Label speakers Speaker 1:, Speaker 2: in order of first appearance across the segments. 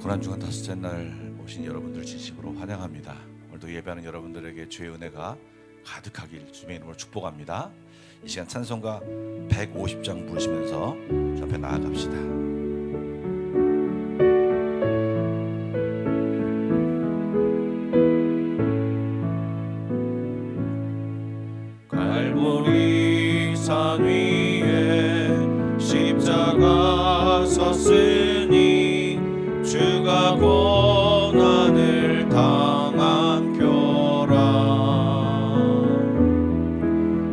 Speaker 1: 고난주간 다섯째 날 오신 여러분들 진심으로 환영합니다. 오늘도 예배하는 여러분들에게 주의 은혜가 가득하길 주님의 이름으로 축복합니다. 이 시간 찬송가 150장 부르시면서 주 앞에 나아갑시다. 갈보리 산 위에 십자가 섰으니 주가 고난을 당한 표라.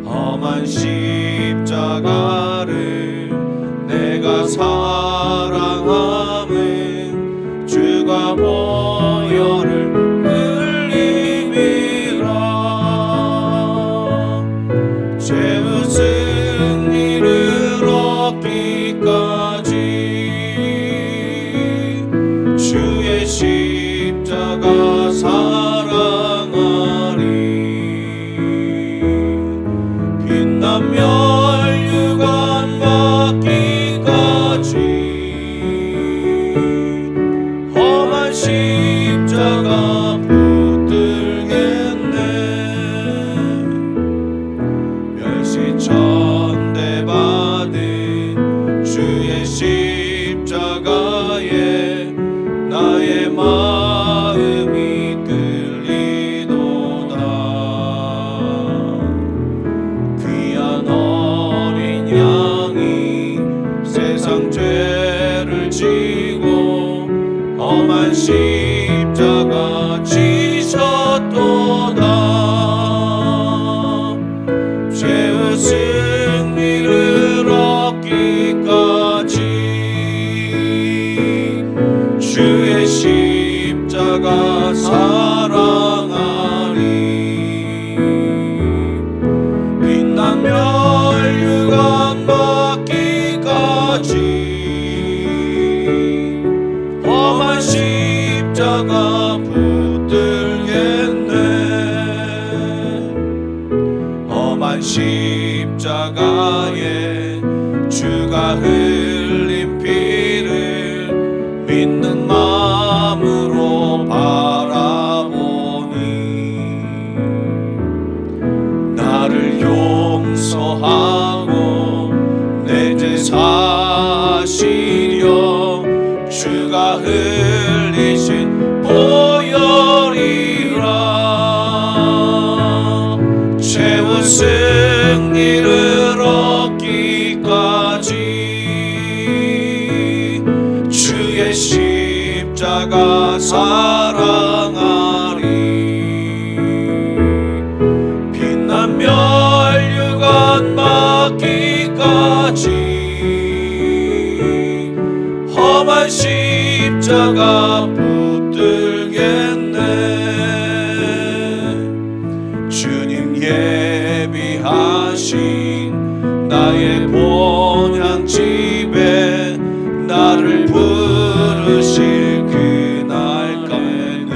Speaker 1: 험한 십자가를 내가 사랑함은 주가 보혈을 죄의 승리를 얻기까지 주의 십자가 사랑하리. 빛난 멸류관 받기까지 험한 십자가 천대받은 주의 십자가에 나의 마음이 끌리도다. 귀한 어린 양이 세상 죄를 지고 험한 십자가 지셨도다. 죄의 승리를 얻기까지 주의 십자가 사랑하리. 빛난 멸류관 받기까지 험한 십자가 붙들겠네. 험한 십자가에 주가 흘린 피를 믿는 마음으로 바라보니 나를 용서하고 내 죄 사시려 주가 흘리신 보혈이라. 죄의 승리를 얻기까지 주의 십자가 사랑하리. 빛난 멸류관 받기까지 험한 십자가 붙들겠네. 주님 예비하신 나의 본향집에 나를 부르실 그날까지는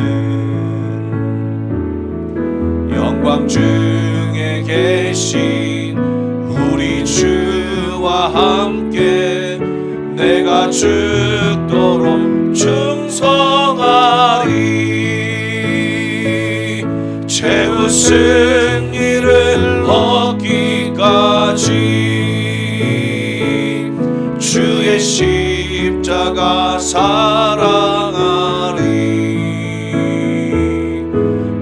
Speaker 1: 영광 중에 계신 우리 주와 함께 내가 죽도록 충성하리. 죄의 승리를 얻기까지 주의 십자가 사랑하리.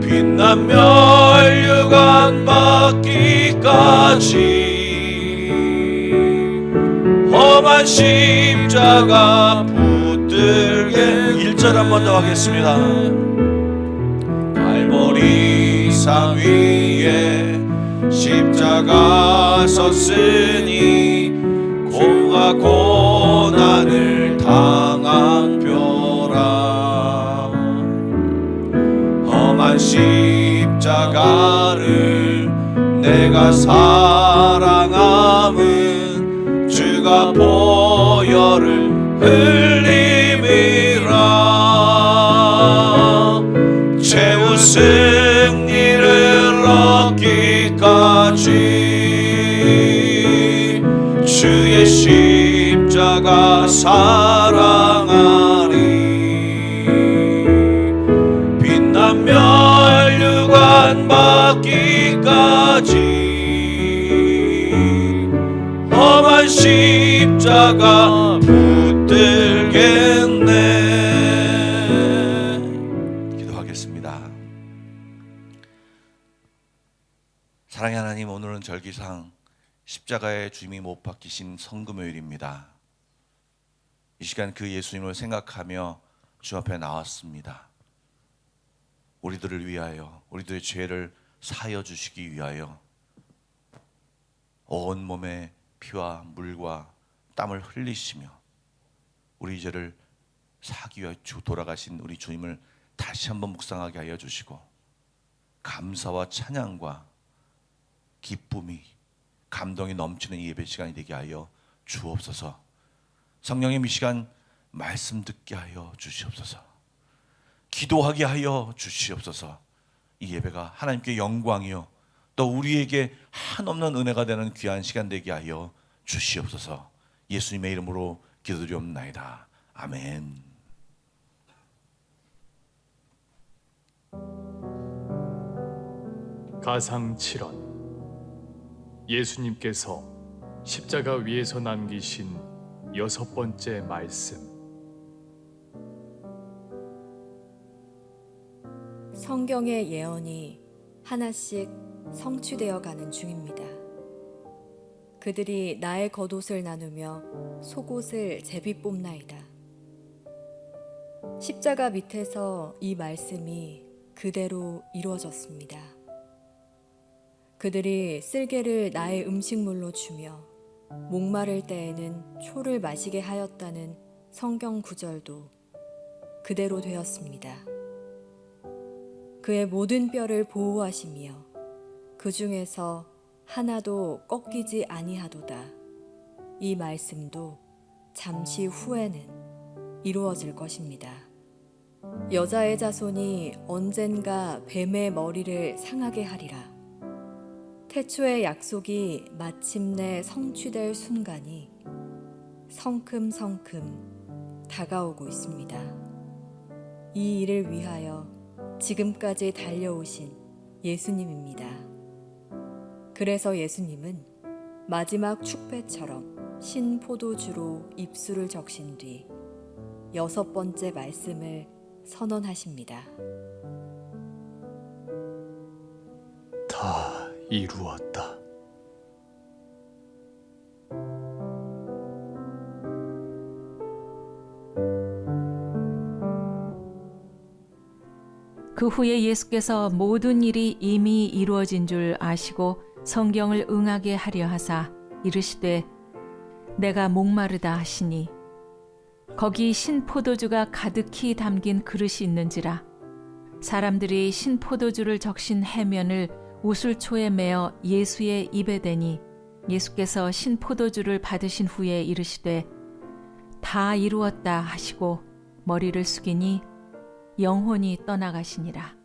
Speaker 1: 빛난 멸류관 받기까지 험한 십자가 붙들게. 1절 한 번 더 하겠습니다. 갈보리 산 위에 십자가 섰으니 고가 고난을 당한 표라. 험한 십자가를 내가 사랑함은 주가 보혈을 흘림이라. 죄의 승리를 얻기까지 주의 십자가 사랑하리. 험한 십자가 붙들겠네. 기도하겠습니다. 사랑의 하나님, 오늘은 절기상 십자가의 주님이 못 박히신 성금요일입니다. 이 시간 그 예수님을 생각하며 주 앞에 나왔습니다. 우리들을 위하여, 우리들의 죄를 사하여 주시기 위하여 온 몸에 피와 물과 땀을 흘리시며 우리 죄를 사하기 위하여 돌아가신 우리 주님을 다시 한번 묵상하게 하여 주시고, 감사와 찬양과 기쁨이, 감동이 넘치는 이 예배 시간이 되게 하여 주옵소서. 성령님, 이 시간 말씀 듣게 하여 주시옵소서. 기도하게 하여 주시옵소서. 이 예배가 하나님께 영광이요 또 우리에게 한없는 은혜가 되는 귀한 시간 되게 하여 주시옵소서. 예수님의 이름으로 기도드리옵나이다. 아멘.
Speaker 2: 가상 7원. 예수님께서 십자가 위에서 남기신 6번째 말씀.
Speaker 3: 성경의 예언이 하나씩 성취되어 가는 중입니다. 그들이 나의 겉옷을 나누며 속옷을 제비 뽑나이다. 십자가 밑에서 이 말씀이 그대로 이루어졌습니다. 그들이 쓸개를 나의 음식물로 주며 목마를 때에는 초를 마시게 하였다는 성경 구절도 그대로 되었습니다. 그의 모든 뼈를 보호하시며 그 중에서 하나도 꺾이지 아니하도다. 이 말씀도 잠시 후에는 이루어질 것입니다. 여자의 자손이 언젠가 뱀의 머리를 상하게 하리라. 태초의 약속이 마침내 성취될 순간이 성큼성큼 다가오고 있습니다. 이 일을 위하여 지금까지 달려오신 예수님입니다. 그래서 예수님은 마지막 축배처럼 신 포도주로 입술을 적신 뒤 6번째 말씀을 선언하십니다.
Speaker 2: 다 이루었다.
Speaker 4: 그 후에 예수께서 모든 일이 이미 이루어진 줄 아시고 성경을 응하게 하려 하사 이르시되 내가 목마르다 하시니 거기 신포도주가 가득히 담긴 그릇이 있는지라. 사람들이 신포도주를 적신 해면을 우슬초에 매어 예수의 입에 대니 예수께서 신포도주를 받으신 후에 이르시되 다 이루었다 하시고 머리를 숙이니 영혼이 떠나가시니라.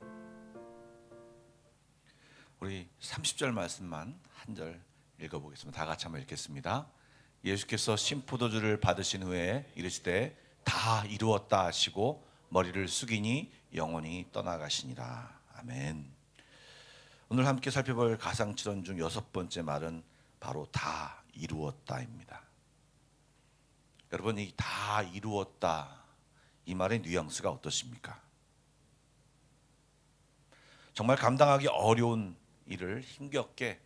Speaker 1: 우리 30절 말씀만 한 절 읽어보겠습니다. 다 같이 한번 읽겠습니다. 예수께서 신포도주를 받으신 후에 이르시되 다 이루었다 하시고 머리를 숙이니 영혼이 떠나가시니라. 아멘. 오늘 함께 살펴볼 가상칠언 중 6번째 말은 바로 다 이루었다입니다. 여러분, 이 다 이루었다, 이 말의 뉘앙스가 어떠십니까? 정말 감당하기 어려운 일을 힘겹게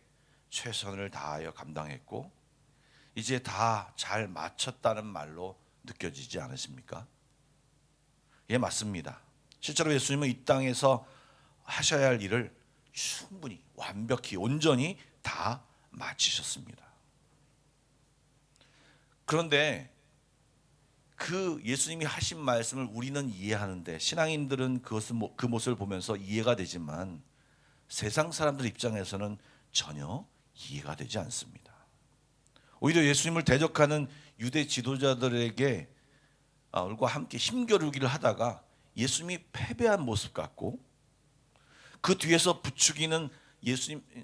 Speaker 1: 최선을 다하여 감당했고 이제 다 잘 마쳤다는 말로 느껴지지 않으십니까? 예, 맞습니다. 실제로 예수님은 이 땅에서 하셔야 할 일을 충분히 완벽히 온전히 다 마치셨습니다. 그런데 그 예수님이 하신 말씀을 우리는 이해하는데 신앙인들은 그 모습을 보면서 이해가 되지만 세상 사람들 입장에서는 전혀 이해가 되지 않습니다. 오히려 예수님을 대적하는 유대 지도자들에게 과 함께 힘겨루기를 하다가 예수님이 패배한 모습 같고 그 뒤에서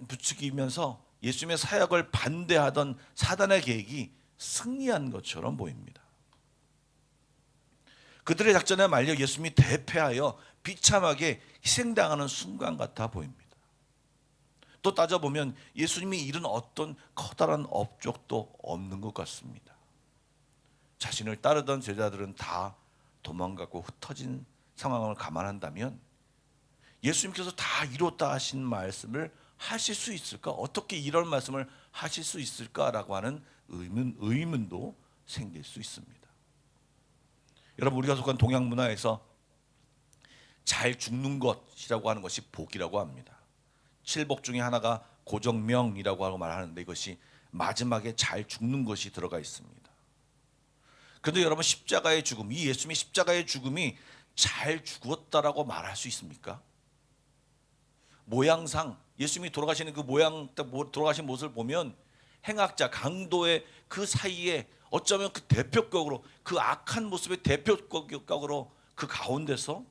Speaker 1: 부추기면서 예수님의 사역을 반대하던 사단의 계획이 승리한 것처럼 보입니다. 그들의 작전에 말려 예수님이 대패하여 비참하게 희생당하는 순간 같아 보입니다. 또 따져보면 예수님이 이룬 어떤 커다란 업적도 없는 것 같습니다. 자신을 따르던 제자들은 다 도망가고 흩어진 상황을 감안한다면 예수님께서 다 이뤘다 하신 말씀을 하실 수 있을까? 어떻게 이런 말씀을 하실 수 있을까라고 하는 의문도 생길 수 있습니다. 여러분, 우리가 속한 동양 문화에서 잘 죽는 것이라고 하는 것이 복이라고 합니다. 칠복 중에 하나가 고정명이라고 하고 말하는데 이것이 마지막에 잘 죽는 것이 들어가 있습니다. 그런데 여러분, 십자가의 죽음, 이 예수님의 십자가의 죽음이 잘 죽었다라고 말할 수 있습니까? 모양상 예수님이 돌아가시는 그 모양, 돌아가신 모습을 보면 행악자 강도의 그 사이에 어쩌면 그 대표격으로, 그 악한 모습의 대표격으로 그 가운데서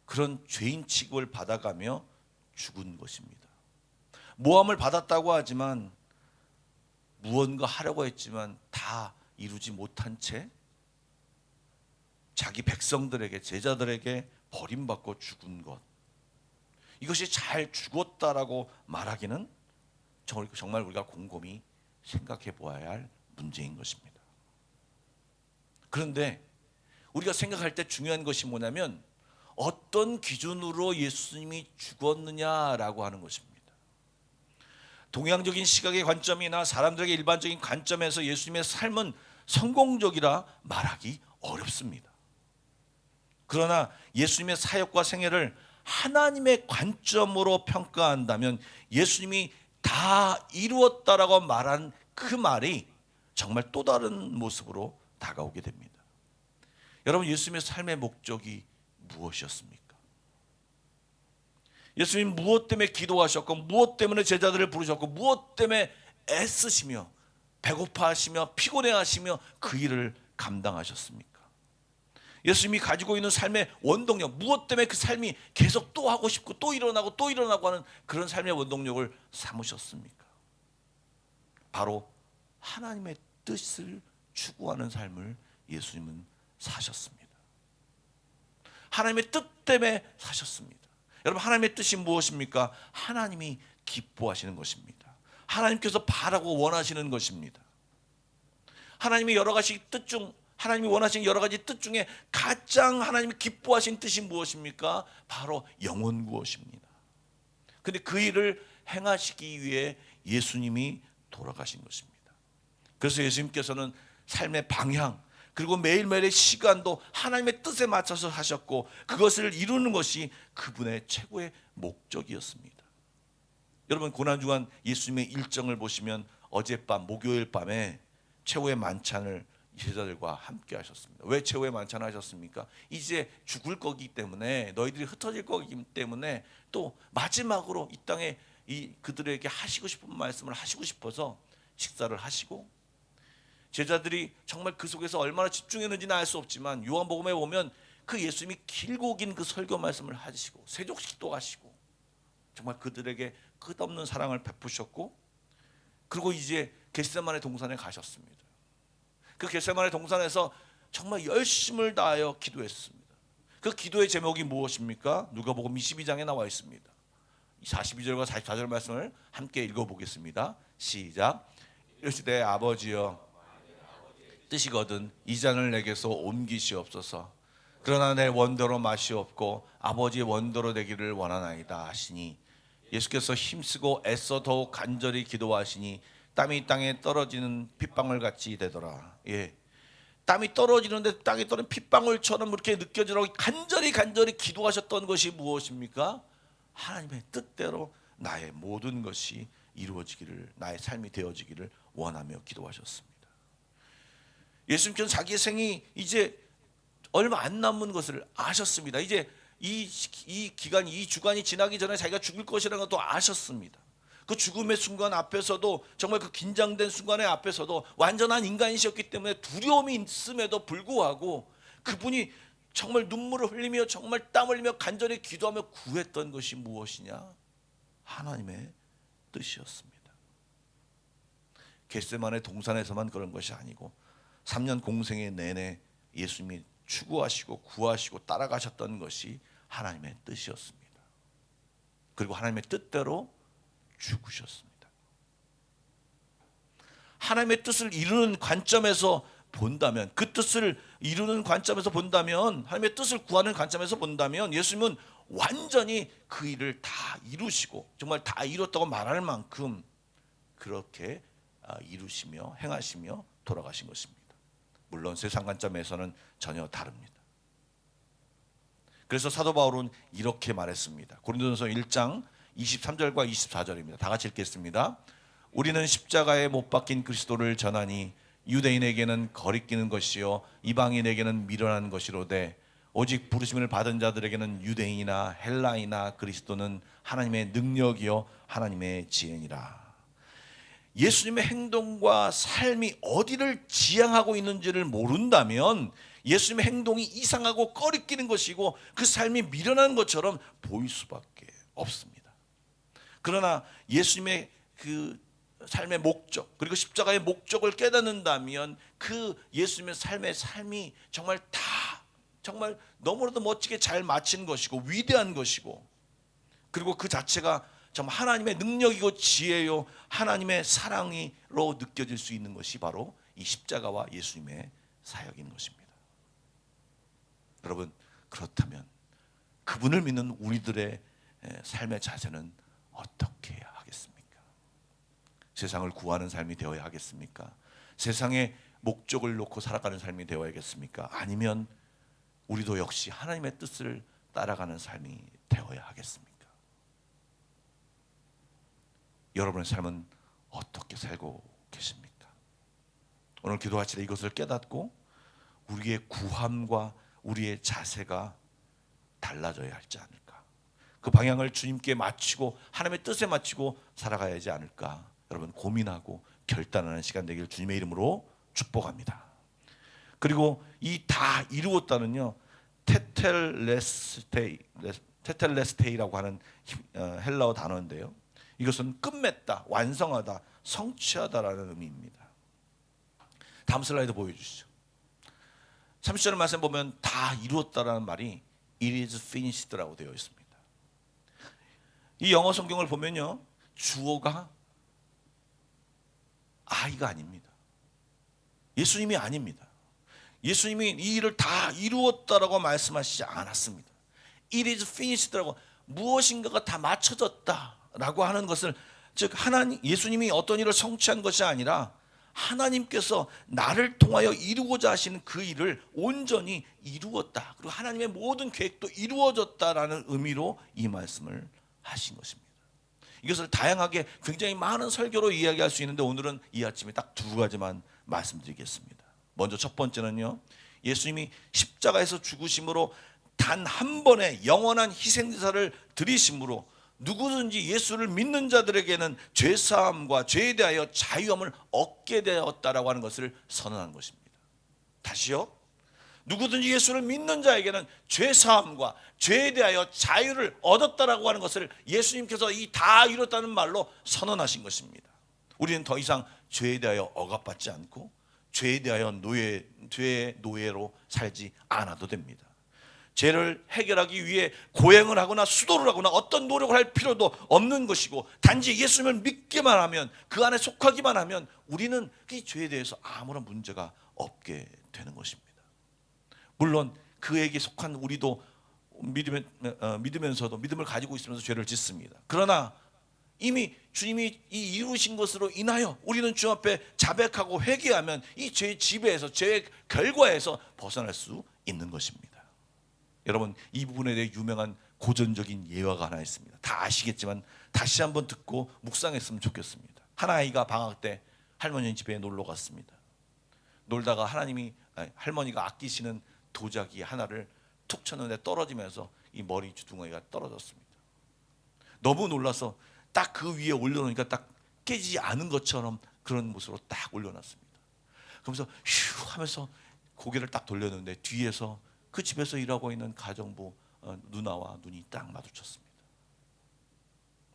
Speaker 1: 그런 죄인 취급을 받아가며 죽은 것입니다. 모함을 받았다고 하지만 무언가 하려고 했지만 다 이루지 못한 채 자기 백성들에게, 제자들에게 버림받고 죽은 것, 이것이 잘 죽었다라고 말하기는 정말 우리가 곰곰이 생각해 보아야 할 문제인 것입니다. 그런데 우리가 생각할 때 중요한 것이 뭐냐면 어떤 기준으로 예수님이 죽었느냐라고 하는 것입니다. 동양적인 시각의 관점이나 사람들에게 일반적인 관점에서 예수님의 삶은 성공적이라 말하기 어렵습니다. 그러나 예수님의 사역과 생애를 하나님의 관점으로 평가한다면 예수님이 다 이루었다라고 말한 그 말이 정말 또 다른 모습으로 다가오게 됩니다. 여러분, 예수님의 삶의 목적이 무엇이었습니까? 예수님 무엇 때문에 기도하셨고, 무엇 때문에 제자들을 부르셨고, 무엇 때문에 애쓰시며 배고파하시며 피곤해하시며 그 일을 감당하셨습니까? 예수님이 가지고 있는 삶의 원동력, 무엇 때문에 그 삶이 계속 또 하고 싶고 또 일어나고 또 일어나고 하는 그런 삶의 원동력을 삼으셨습니까? 바로 하나님의 뜻을 추구하는 삶을 예수님은 사셨습니다. 하나님의 뜻 때문에 사셨습니다. 여러분, 하나님의 뜻이 무엇입니까? 하나님이 기뻐하시는 것입니다. 하나님께서 바라고 원하시는 것입니다. 하나님이 여러 가지 뜻 중, 하나님이 원하시는 여러 가지 뜻 중에 가장 하나님이 기뻐하신 뜻이 무엇입니까? 바로 영혼 구원입니다. 그런데 그 일을 행하시기 위해 예수님이 돌아가신 것입니다. 그래서 예수님께서는 삶의 방향, 그리고 매일매일의 시간도 하나님의 뜻에 맞춰서 하셨고, 그것을 이루는 것이 그분의 최고의 목적이었습니다. 여러분, 고난주간 예수님의 일정을 보시면 어젯밤 목요일 밤에 최후의 만찬을 제자들과 함께 하셨습니다. 왜 최후의 만찬을 하셨습니까? 이제 죽을 거기 때문에, 너희들이 흩어질 거기 때문에 또 마지막으로 이 땅에 그들에게 하시고 싶은 말씀을 하시고 싶어서 식사를 하시고, 제자들이 정말 그 속에서 얼마나 집중했는지는 알 수 없지만 요한복음에 보면 그 예수님이 길고 긴 그 설교 말씀을 하시고 세족식도 하시고 정말 그들에게 끝없는 사랑을 베푸셨고, 그리고 이제 겟세마네 동산에 가셨습니다. 그 겟세마네 동산에서 정말 열심을 다하여 기도했습니다. 그 기도의 제목이 무엇입니까? 누가복음 22장에 나와 있습니다. 42절과 44절 말씀을 함께 읽어보겠습니다. 시작. 이르시되 아버지여, 뜻이거든 이 잔을 내게서 옮기시옵소서. 그러나 내 원대로 마시옵고 아버지의 원대로 되기를 원하나이다 하시니, 예수께서 힘쓰고 애써 더욱 간절히 기도하시니 땀이 땅에 떨어지는 핏방울 같이 되더라. 땀이 떨어지는데 땅에 떨어진 핏방울처럼 그렇게 느껴지라고 간절히 기도하셨던 것이 무엇입니까? 하나님의 뜻대로 나의 모든 것이 이루어지기를, 나의 삶이 되어지기를 원하며 기도하셨습니다. 예수님께서는 자기의 생이 이제 얼마 안 남은 것을 아셨습니다. 이제 이 기간, 이 주간이 지나기 전에 자기가 죽을 것이라는 것도 아셨습니다. 그 죽음의 순간 앞에서도, 정말 그 긴장된 순간의 앞에서도 완전한 인간이셨기 때문에 두려움이 있음에도 불구하고 그분이 정말 눈물을 흘리며 정말 땀 흘리며 간절히 기도하며 구했던 것이 무엇이냐? 하나님의 뜻이었습니다. 겟세마네 동산에서만 그런 것이 아니고 3년 공생의 내내 예수님이 추구하시고 구하시고 따라가셨던 것이 하나님의 뜻이었습니다. 그리고 하나님의 뜻대로 죽으셨습니다. 하나님의 뜻을 이루는 관점에서 본다면, 그 뜻을 이루는 관점에서 본다면, 하나님의 뜻을 구하는 관점에서 본다면 예수님은 완전히 그 일을 다 이루시고 정말 다 이뤘다고 말할 만큼 그렇게 이루시며 행하시며 돌아가신 것입니다. 물론 세상 관점에서는 전혀 다릅니다. 그래서 사도 바울은 이렇게 말했습니다. 고린도전서 1장 23절과 24절입니다. 다 같이 읽겠습니다. 우리는 십자가에 못 박힌 그리스도를 전하니 유대인에게는 거리끼는 것이요 이방인에게는 미련한 것이로되 오직 부르심을 받은 자들에게는 유대인이나 헬라이나 그리스도는 하나님의 능력이요 하나님의 지혜니라. 예수님의 행동과 삶이 어디를 지향하고 있는지를 모른다면 예수님의 행동이 이상하고 꺼리끼는 것이고 그 삶이 미련한 것처럼 보일 수밖에 없습니다. 그러나 예수님의 그 삶의 목적, 그리고 십자가의 목적을 깨닫는다면 그 예수님의 삶이 정말 정말 너무나도 멋지게 잘 마친 것이고 위대한 것이고, 그리고 그 자체가 정말 하나님의 능력이고 지혜요 하나님의 사랑으로 느껴질 수 있는 것이 바로 이 십자가와 예수님의 사역인 것입니다. 여러분, 그렇다면 그분을 믿는 우리들의 삶의 자세는 어떻게 해야 하겠습니까? 세상을 구하는 삶이 되어야 하겠습니까? 세상의 목적을 놓고 살아가는 삶이 되어야겠습니까? 아니면 우리도 역시 하나님의 뜻을 따라가는 삶이 되어야 하겠습니까? 여러분의 삶은 어떻게 살고 계십니까? 오늘 기도할 때 이것을 깨닫고 우리의 구함과 우리의 자세가 달라져야 할지 않을까? 그 방향을 주님께 맞추고 하나님의 뜻에 맞추고 살아가야 하지 않을까? 여러분 고민하고 결단하는 시간 되길 주님의 이름으로 축복합니다. 그리고 이 다 이루었다는요, 테텔레스테이라고 하는 헬라어 단어인데요, 이것은 끝맺다, 완성하다, 성취하다라는 의미입니다. 다음 슬라이드 보여주시죠. 30절 말씀 보면 다 이루었다라는 말이 It is finished라고 되어 있습니다. 이 영어 성경을 보면요, 주어가 I가 아닙니다. 예수님이 아닙니다. 예수님이 이 일을 다 이루었다라고 말씀하시지 않았습니다. It is finished라고, 무엇인가가 다 맞춰졌다라고 하는 것을, 즉 예수님이 어떤 일을 성취한 것이 아니라 하나님께서 나를 통하여 이루고자 하시는 그 일을 온전히 이루었다, 그리고 하나님의 모든 계획도 이루어졌다라는 의미로 이 말씀을 하신 것입니다. 이것을 다양하게 굉장히 많은 설교로 이야기할 수 있는데 오늘은 이 아침에 딱 두 가지만 말씀드리겠습니다. 먼저 첫 번째는요, 예수님이 십자가에서 죽으심으로 단 한 번의 영원한 희생제사를 드리심으로 누구든지 예수를 믿는 자들에게는 죄사함과 죄에 대하여 자유함을 얻게 되었다라고 하는 것을 선언한 것입니다. 다시요, 누구든지 예수를 믿는 자에게는 죄사함과 죄에 대하여 자유를 얻었다라고 하는 것을 예수님께서 이 다 이뤘다는 말로 선언하신 것입니다. 우리는 더 이상 죄에 대하여 억압받지 않고 죄에 대하여 죄의 노예로 살지 않아도 됩니다. 죄를 해결하기 위해 고행을 하거나 수도를 하거나 어떤 노력을 할 필요도 없는 것이고, 단지 예수님을 믿기만 하면, 그 안에 속하기만 하면 우리는 이 죄에 대해서 아무런 문제가 없게 되는 것입니다. 물론 그에게 속한 우리도 믿으면서도, 믿음을 가지고 있으면서 죄를 짓습니다. 그러나 이미 주님이 이 이루신 것으로 인하여 우리는 주 앞에 자백하고 회개하면 이 죄의 지배에서, 죄의 결과에서 벗어날 수 있는 것입니다. 여러분, 이 부분에 대해 유명한 고전적인 예화가 하나 있습니다. 다 아시겠지만 다시 한번 듣고 묵상했으면 좋겠습니다. 한 아이가 방학 때 할머니 집에 놀러 갔습니다. 놀다가 할머니가 아끼시는 도자기 하나를 툭 쳤는데 떨어지면서 이 머리 주둥아리가 떨어졌습니다. 너무 놀라서 딱 그 위에 올려놓으니까 딱 깨지지 않은 것처럼 그런 모습으로 딱 올려놨습니다. 그러면서 휴 하면서 고개를 딱 돌렸는데 뒤에서 그 집에서 일하고 있는 가정부 누나와 눈이 딱 마주쳤습니다.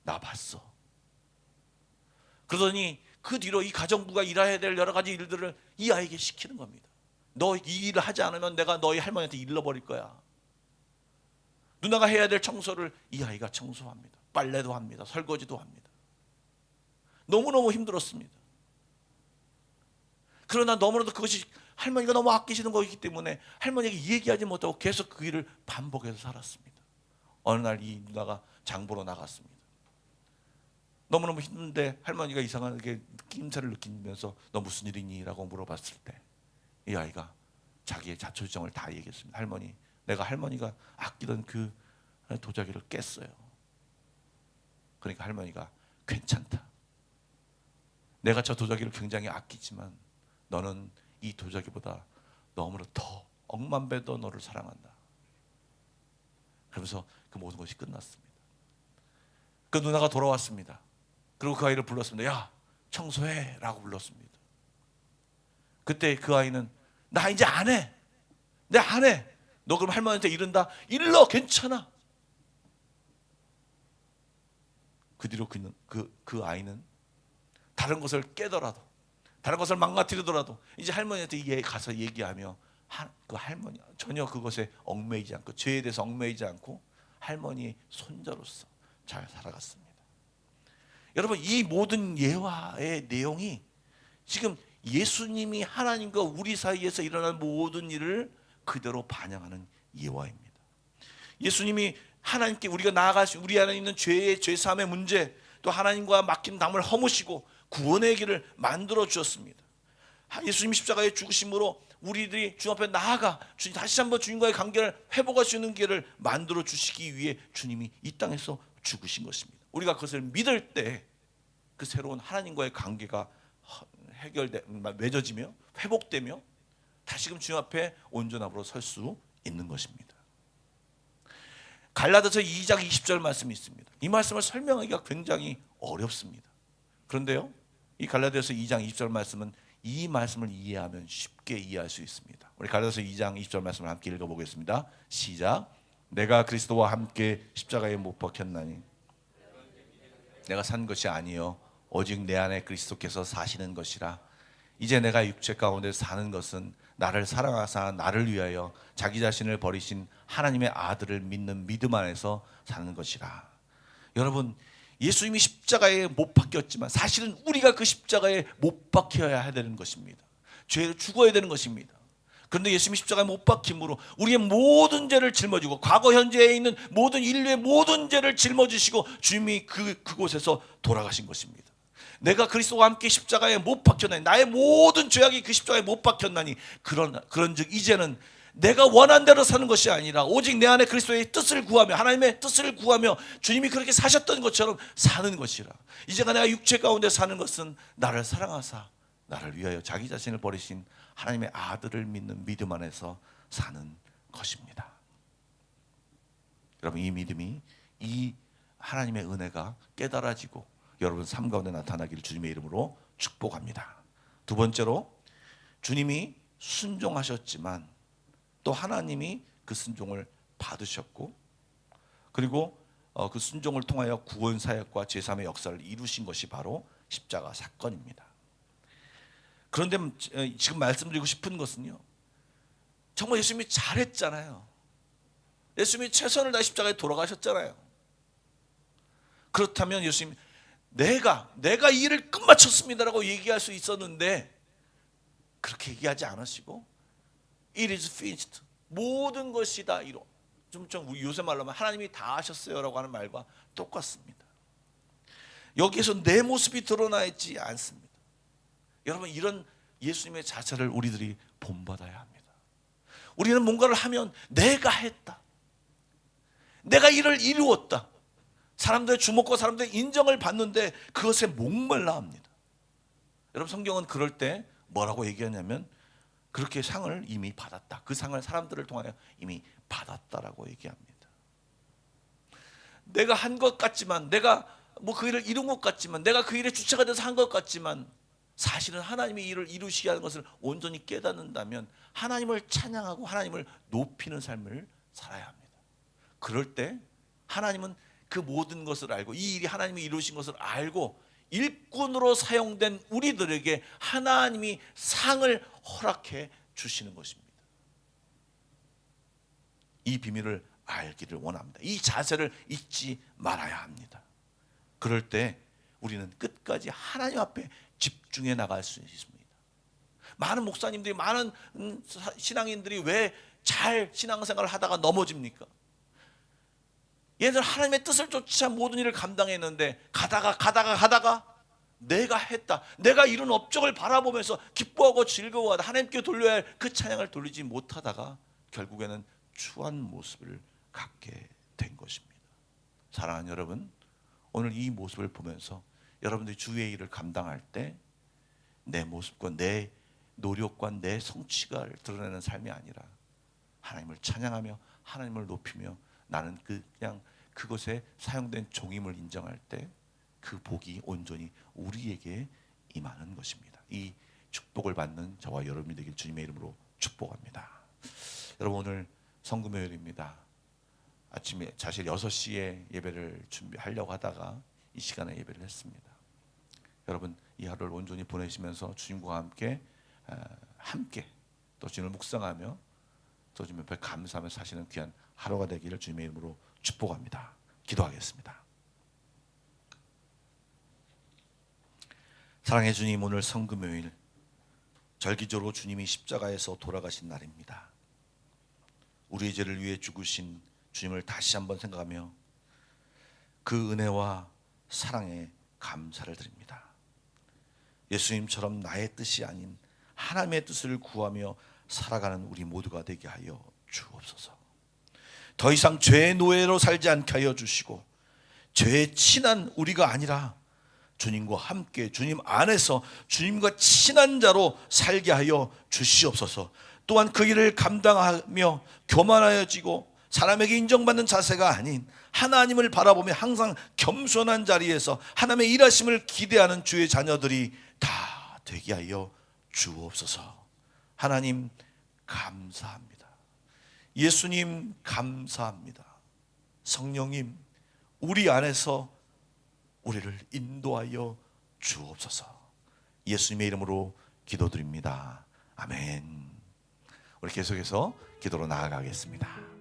Speaker 1: 나 봤어. 그러더니 그 뒤로 이 가정부가 일해야 될 여러 가지 일들을 이 아이에게 시키는 겁니다. 너 이 일을 하지 않으면 내가 너희 할머니한테 일러버릴 거야. 누나가 해야 될 청소를 이 아이가 청소합니다. 빨래도 합니다. 설거지도 합니다. 너무너무 힘들었습니다. 그러나 너무나도 그것이 할머니가 너무 아끼시는 거기 때문에 할머니에게 얘기하지 못하고 계속 그 일을 반복해서 살았습니다. 어느 날 이 누나가 장보러 나갔습니다. 너무너무 힘든데 할머니가 이상하게 느낌새를 느끼면서 너 무슨 일이니? 라고 물어봤을 때 이 아이가 자기의 자초지종을 다 얘기했습니다. 할머니, 내가 할머니가 아끼던 그 도자기를 깼어요. 그러니까 할머니가 괜찮다. 내가 저 도자기를 굉장히 아끼지만 너는 이 도자기보다 너무나 더 억만 배 더 너를 사랑한다. 그러면서 그 모든 것이 끝났습니다. 그 누나가 돌아왔습니다. 그리고 그 아이를 불렀습니다. 야, 청소해 라고 불렀습니다. 그때 그 아이는 나 이제 안 해. 내가 안 해. 너 그럼 할머니한테 이른다. 일러, 괜찮아. 그 뒤로 그 아이는 다른 것을 깨더라도, 다른 것을 망가뜨리더라도 이제 할머니한테 가서 얘기하며 그 할머니 전혀 그것에 얽매이지 않고, 죄에 대해서 얽매이지 않고 할머니의 손자로서 잘 살아갔습니다. 여러분, 이 모든 예화의 내용이 지금 예수님이 하나님과 우리 사이에서 일어난 모든 일을 그대로 반영하는 예화입니다. 예수님이 하나님께 우리가 나아가시 우리 안에 있는 죄 사함의 문제, 또 하나님과 막힌 담을 허무시고 구원의 길을 만들어 주셨습니다. 예수님 십자가의 죽으심으로 우리들이 주님 앞에 나아가 주님 다시 한번 주님과의 관계를 회복할 수 있는 길을 만들어 주시기 위해 주님이 이 땅에서 죽으신 것입니다. 우리가 그것을 믿을 때 그 새로운 하나님과의 관계가 맺어지며 회복되며 다시금 주님 앞에 온전함으로 설 수 있는 것입니다. 갈라디아서 2장 20절 말씀이 있습니다. 이 말씀을 설명하기가 굉장히 어렵습니다. 그런데요, 이 갈라디아서 2장 20절 말씀은 이 말씀을 이해하면 쉽게 이해할 수 있습니다. 우리 갈라디아서 2장 20절 말씀을 함께 읽어보겠습니다. 시작. 내가 그리스도와 함께 십자가에 못 박혔나니 내가 산 것이 아니요 오직 내 안에 그리스도께서 사시는 것이라. 이제 내가 육체 가운데 사는 것은 나를 사랑하사 나를 위하여 자기 자신을 버리신 하나님의 아들을 믿는 믿음 안에서 사는 것이라. 여러분, 예수님이 십자가에 못 박혔지만 사실은 우리가 그 십자가에 못 박혀야 되는 것입니다. 죄를 죽어야 되는 것입니다. 그런데 예수님이 십자가에 못 박힘으로 우리의 모든 죄를 짊어지고 과거 현재에 있는 모든 인류의 모든 죄를 짊어지시고 주님이 그곳에서 돌아가신 것입니다. 내가 그리스도와 함께 십자가에 못 박혔나니, 나의 모든 죄악이 그 십자가에 못 박혔나니, 그런즉 이제는 내가 원한 대로 사는 것이 아니라 오직 내 안에 그리스도의 뜻을 구하며 하나님의 뜻을 구하며 주님이 그렇게 사셨던 것처럼 사는 것이라. 이제가 내가 육체 가운데 사는 것은 나를 사랑하사 나를 위하여 자기 자신을 버리신 하나님의 아들을 믿는 믿음 안에서 사는 것입니다. 여러분, 이 믿음이, 이 하나님의 은혜가 깨달아지고 여러분 삶 가운데 나타나기를 주님의 이름으로 축복합니다. 두 번째로, 주님이 순종하셨지만 또 하나님이 그 순종을 받으셨고, 그리고 그 순종을 통하여 구원 사역과 제3의 역사를 이루신 것이 바로 십자가 사건입니다. 그런데 지금 말씀드리고 싶은 것은요, 정말 예수님이 잘했잖아요. 예수님이 최선을 다해 십자가에 돌아가셨잖아요. 그렇다면 예수님이 내가 이 일을 끝마쳤습니다라고 얘기할 수 있었는데 그렇게 얘기하지 않으시고 It is finished. 모든 것이 다 이루. 좀 요새 말로 하면 하나님이 다 하셨어요라고 하는 말과 똑같습니다. 여기에서 내 모습이 드러나 있지 않습니다. 여러분, 이런 예수님의 자체를 우리들이 본받아야 합니다. 우리는 뭔가를 하면 내가 했다, 내가 이를 이루었다, 사람들의 주목과 사람들의 인정을 받는데 그것에 목말라 합니다. 여러분, 성경은 그럴 때 뭐라고 얘기하냐면 그렇게 상을 이미 받았다, 그 상을 사람들을 통하여 이미 받았다라고 얘기합니다. 내가 한 것 같지만, 내가 그 일을 이룬 것 같지만, 내가 그 일에 주체가 돼서 한 것 같지만 사실은 하나님이 일을 이루시게 하는 것을 온전히 깨닫는다면 하나님을 찬양하고 하나님을 높이는 삶을 살아야 합니다. 그럴 때 하나님은 그 모든 것을 알고, 이 일이 하나님이 이루신 것을 알고 일꾼으로 사용된 우리들에게 하나님이 상을 허락해 주시는 것입니다. 이 비밀을 알기를 원합니다. 이 자세를 잊지 말아야 합니다. 그럴 때 우리는 끝까지 하나님 앞에 집중해 나갈 수 있습니다. 많은 목사님들이, 많은 신앙인들이 왜 잘 신앙생활을 하다가 넘어집니까? 얘들 하나님의 뜻을 쫓아 모든 일을 감당했는데 가다가 내가 했다, 내가 이룬 업적을 바라보면서 기뻐하고 즐거워하다 하나님께 돌려야 할 그 찬양을 돌리지 못하다가 결국에는 추한 모습을 갖게 된 것입니다. 사랑하는 여러분, 오늘 이 모습을 보면서 여러분들이 주의 일을 감당할 때 내 모습과 내 노력과 내 성취가 드러내는 삶이 아니라 하나님을 찬양하며 하나님을 높이며 나는 그냥 그것에 사용된 종임을 인정할 때 그 복이 온전히 우리에게 임하는 것입니다. 이 축복을 받는 저와 여러분이 되길 주님의 이름으로 축복합니다. 여러분, 오늘 성금요일입니다. 아침에 사실 6시에 예배를 준비하려고 하다가 이 시간에 예배를 했습니다. 여러분, 이 하루를 온전히 보내시면서 주님과 함께 또 주님을 묵상하며 또 주님 옆에 감사하며 사시는 귀한 하루가 되기를 주님의 이름으로 축복합니다. 기도하겠습니다. 사랑해 주님, 오늘 성금요일 절기적으로 주님이 십자가에서 돌아가신 날입니다. 우리의 죄를 위해 죽으신 주님을 다시 한번 생각하며 그 은혜와 사랑에 감사를 드립니다. 예수님처럼 나의 뜻이 아닌 하나님의 뜻을 구하며 살아가는 우리 모두가 되게 하여 주옵소서. 더 이상 죄의 노예로 살지 않게 하여 주시고 죄에 친한 우리가 아니라 주님과 함께 주님 안에서 주님과 친한 자로 살게 하여 주시옵소서. 또한 그 일을 감당하며 교만하여지고 사람에게 인정받는 자세가 아닌 하나님을 바라보며 항상 겸손한 자리에서 하나님의 일하심을 기대하는 주의 자녀들이 다 되게 하여 주옵소서. 하나님 감사합니다. 예수님 감사합니다. 성령님, 우리 안에서 우리를 인도하여 주옵소서. 예수님의 이름으로 기도드립니다. 아멘. 우리 계속해서 기도로 나아가겠습니다.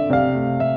Speaker 1: 감사합니다.